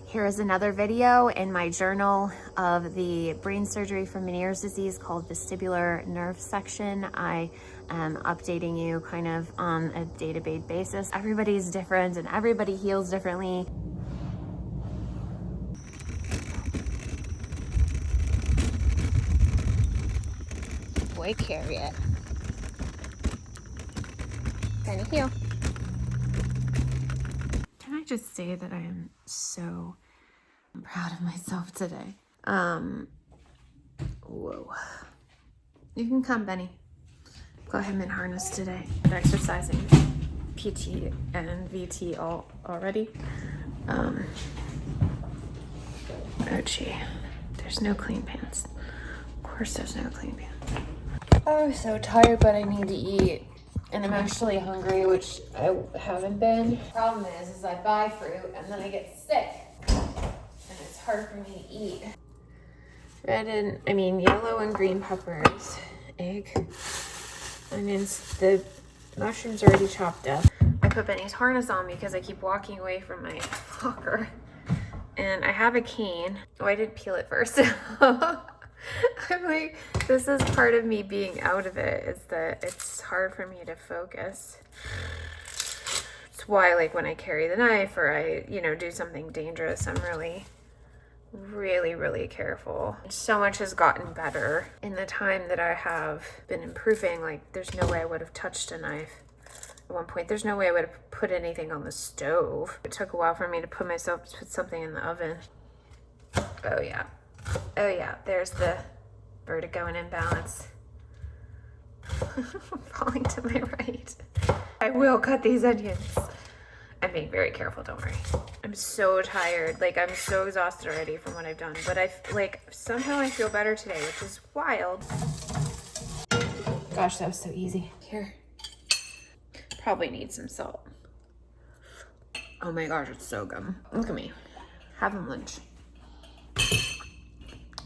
Here is another video in my journal of the brain surgery for Meniere's disease called vestibular nerve section. I am updating you kind of on a day-to-day basis. Everybody's different and everybody heals differently. Boy carrot. Gonna heal. Can I just say that I am so proud of myself today. Whoa. You can come, Benny. Got him in harness today. I'm exercising PT and VT already. Oh gee. There's no clean pants. Of course there's no clean pants. I'm so tired, but I need to eat. And I'm actually hungry, which I haven't been. Problem is I buy fruit and then I get sick. And it's hard for me to eat. Yellow and green peppers, egg, onions. The mushrooms are already chopped up. I put Benny's harness on because I keep walking away from my walker. And I have a cane. Oh, I did peel it first. I'm like, this is part of me being out of it, is that it's hard for me to focus. It's why, like, when I carry the knife or I, do something dangerous, I'm really careful. So much has gotten better in the time that I have been improving. Like, there's no way I would have touched a knife at one point. There's no way I would have put anything on the stove. It took a while for me to put something in the oven. Oh yeah, there's the vertigo and imbalance. Falling to my right. I will cut these onions. I'm being very careful, don't worry. I'm so tired. Like, I'm so exhausted already from what I've done. But somehow I feel better today, which is wild. Gosh, that was so easy. Here. Probably need some salt. Oh my gosh, it's so good. Look at me. Having lunch.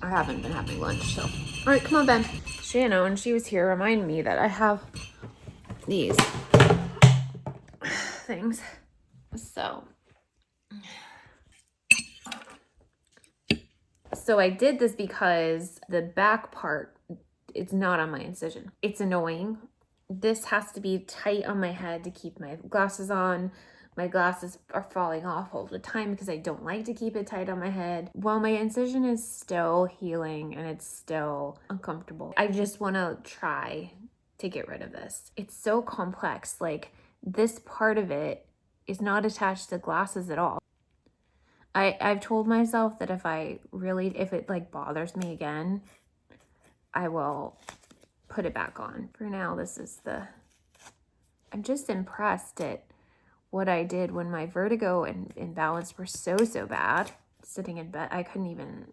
I haven't been having lunch, so. All right, come on, Ben. Shannon, when she was here, reminded me that I have these things. So I did this because the back part, it's not on my incision. It's annoying. This has to be tight on my head to keep my glasses on. My glasses are falling off all the time because I don't like to keep it tight on my head. While my incision is still healing and it's still uncomfortable, I just want to try to get rid of this. It's so complex. Like, this part of it is not attached to glasses at all. I've told myself that if it like bothers me again, I will put it back on. For now, I'm just impressed at what I did when my vertigo and imbalance were so bad. Sitting in bed, I didn't even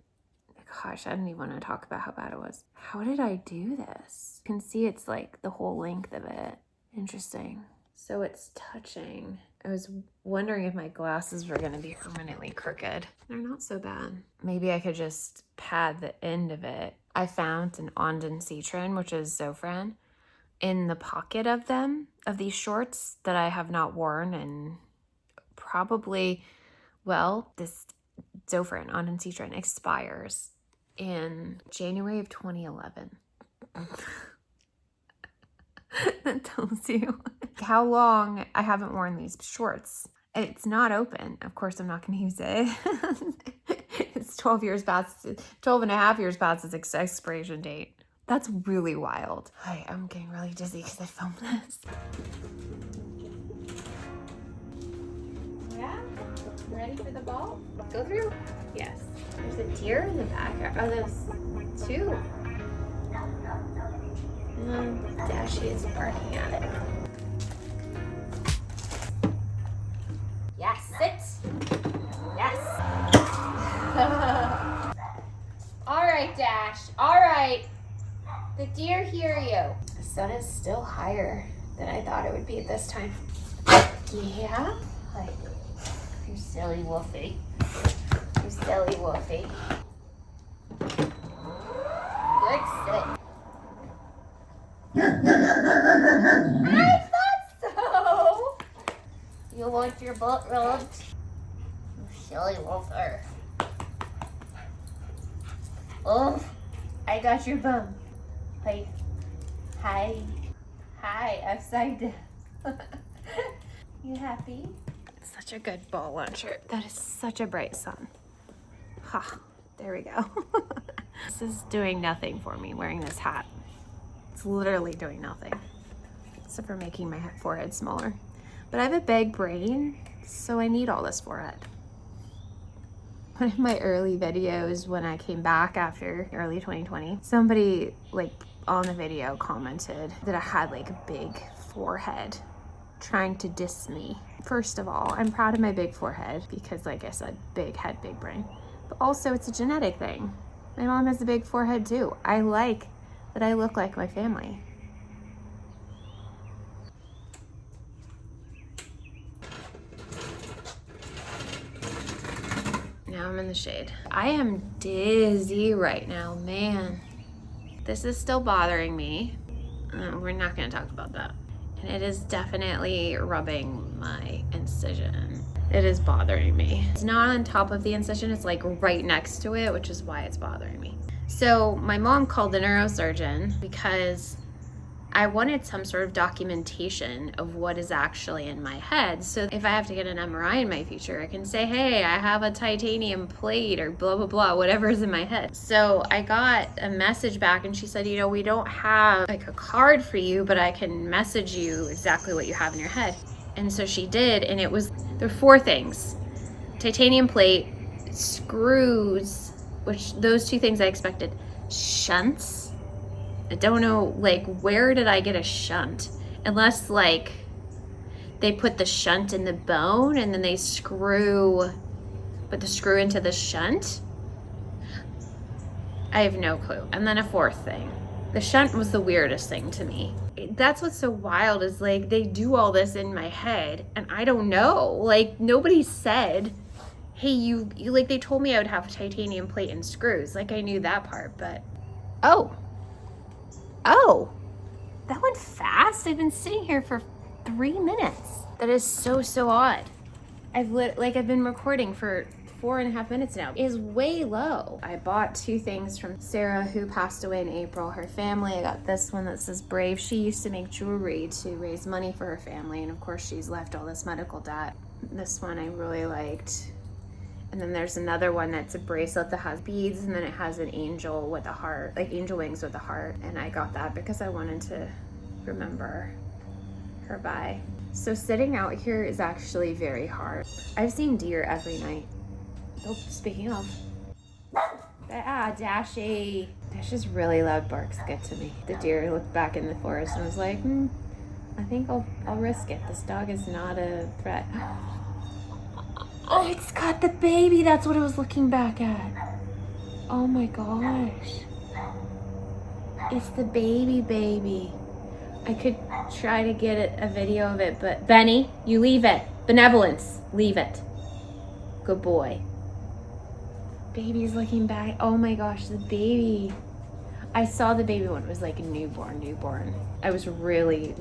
want to talk about how bad it was. How did I do this? You can see it's like the whole length of it. Interesting. So it's touching. I was wondering if my glasses were going to be permanently crooked. They're not so bad. Maybe I could just pad the end of it. I found an ondansetron, which is Zofran, in the pocket of these shorts that I have not worn and probably, this Zofran, ondansetron, expires in January of 2011. That tells you how long I haven't worn these shorts. It's not open. Of course, I'm not going to use it. It's 12 and a half years past its expiration date. That's really wild. Hi, I'm getting really dizzy because I filmed this. Yeah? Ready for the ball? Go through? Yes. There's a deer in the back. Oh, there's two. Dashy is barking at it. Yes, sit. Yes. All right, Dash. All right. The deer hear you. The sun is still higher than I thought it would be at this time. Yeah? Like, you silly wolfie. You silly wolfie. Good sit. I thought so! You want your butt rubbed? silly wolfer. Oh, I got your bum. Hi. Hi. Hi, upside down. You happy? It's such a good ball launcher. That is such a bright sun. Ha, there we go. This is doing nothing for me, wearing this hat. It's literally doing nothing, except for making my forehead smaller. But I have a big brain, so I need all this forehead. One of my early videos when I came back after early 2020, somebody like on the video commented that I had like a big forehead, trying to diss me. First of all, I'm proud of my big forehead because, like I said, big head, big brain. But also it's a genetic thing. My mom has a big forehead too. I like that I look like my family. Now I'm in the shade. I am dizzy right now, man. This is still bothering me. We're not gonna talk about that. And it is definitely rubbing my incision. It is bothering me. It's not on top of the incision, it's like right next to it, which is why it's bothering me. So my mom called the neurosurgeon because I wanted some sort of documentation of what is actually in my head. So if I have to get an MRI in my future, I can say, hey, I have a titanium plate or blah, blah, blah, whatever's in my head. So I got a message back and she said, you know, we don't have like a card for you, but I can message you exactly what you have in your head. And so she did, and there were 4 things: titanium plate, screws, which those 2 things I expected, shunts. I don't know, like, where did I get a shunt? Unless, like, they put the shunt in the bone and then they put the screw into the shunt. I have no clue. And then a 4th thing. The shunt was the weirdest thing to me. That's what's so wild is, like, they do all this in my head and I don't know. Like, nobody said, hey, you like, they told me I would have a titanium plate and screws. Like, I knew that part, but... Oh, that went fast. I've been sitting here for 3 minutes. That is so odd. I've been recording for 4.5 minutes now. It is way low. I bought 2 things from Sarah, who passed away in April, her family. I got this one that says Brave. She used to make jewelry to raise money for her family, and of course she's left all this medical debt. This one I really liked. And then there's another one that's a bracelet that has beads, and then it has an angel with a heart, like angel wings with a heart. And I got that because I wanted to remember her by. So sitting out here is actually very hard. I've seen deer every night. Oh, speaking of. Dashy. Dash's really loud barks get to me. The deer looked back in the forest and was like, I think I'll risk it. This dog is not a threat. Oh, it's got the baby. That's what I was looking back at. Oh my gosh. It's the baby. I could try to get a video of it, but Benny, you leave it. Benevolence, leave it. Good boy. Baby's looking back. Oh my gosh, the baby. I saw the baby when it was like a newborn. I was really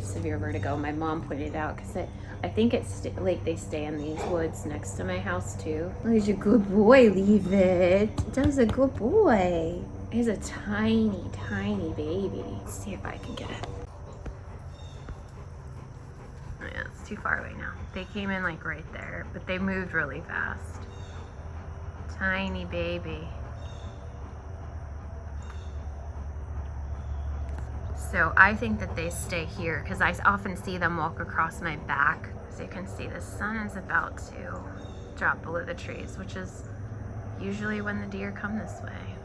severe vertigo. My mom pointed it out because I think it's like they stay in these woods next to my house too. Oh, he's a good boy. Leave it. That's a good boy. He's a tiny baby. Let's see if I can get it. Oh yeah, it's too far away now. They came in like right there, but they moved really fast. Tiny baby. So I think that they stay here because I often see them walk across my back. As you can see, the sun is about to drop below the trees, which is usually when the deer come this way.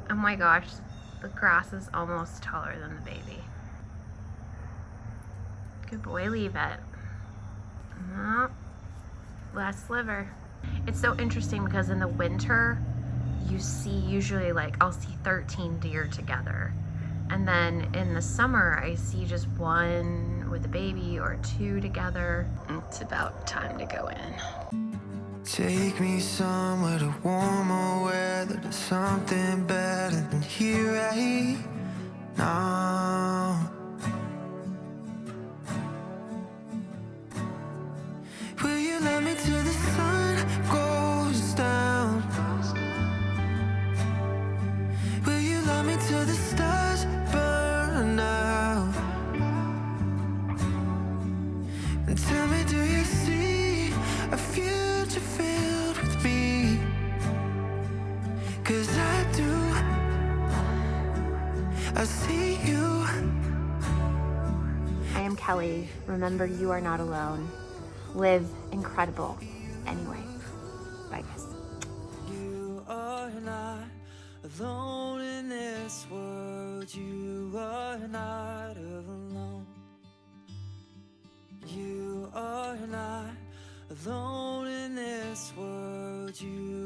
Oh my gosh, the grass is almost taller than the baby. Good boy, leave it. Oh, last sliver. It's so interesting because in the winter, you see usually I'll see 13 deer together. And then in the summer, I see just 1 with a baby or 2 together. It's about time to go in. Take me somewhere to warmer weather, to something better than here right now. Will you let me to the a future filled with me. 'Cause I do, I see you. I am Kelly. Remember, you are not alone. Live incredible anyway. Bye, guys. You are not alone in this world. You are not alone. You are not alone in this world. You